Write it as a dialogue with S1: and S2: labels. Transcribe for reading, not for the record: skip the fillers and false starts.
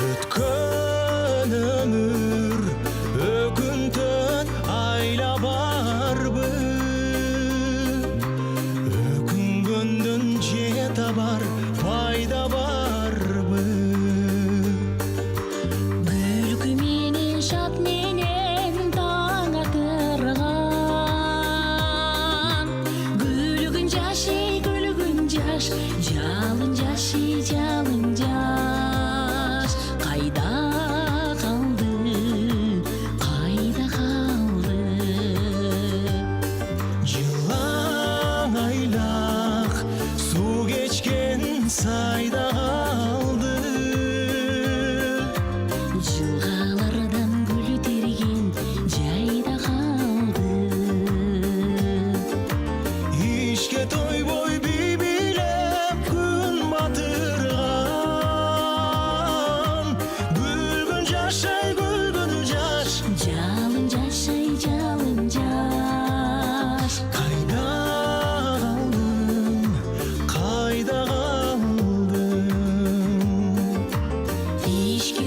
S1: Өткөн өмүр өкүнтөт айла барбы, өкүнгөндөн же табар пайда барбы?
S2: Күлкү менен шат менен таң атырган, күлгүн жашы күлгүн жаш, жалын жашы жалын жаш. Кайда калды, кайда калды?
S1: Жылаң айлак суу кечкен сайда калды,
S2: Жылгалардан гүл терген жайда калды.
S1: ишке тойбой бий бийлеп күн батырган, күлгүн жашай күлгүн жаш,
S2: Жалын жашай жалын жаш.
S1: кайда калдың, кайда калдың?
S2: Ишке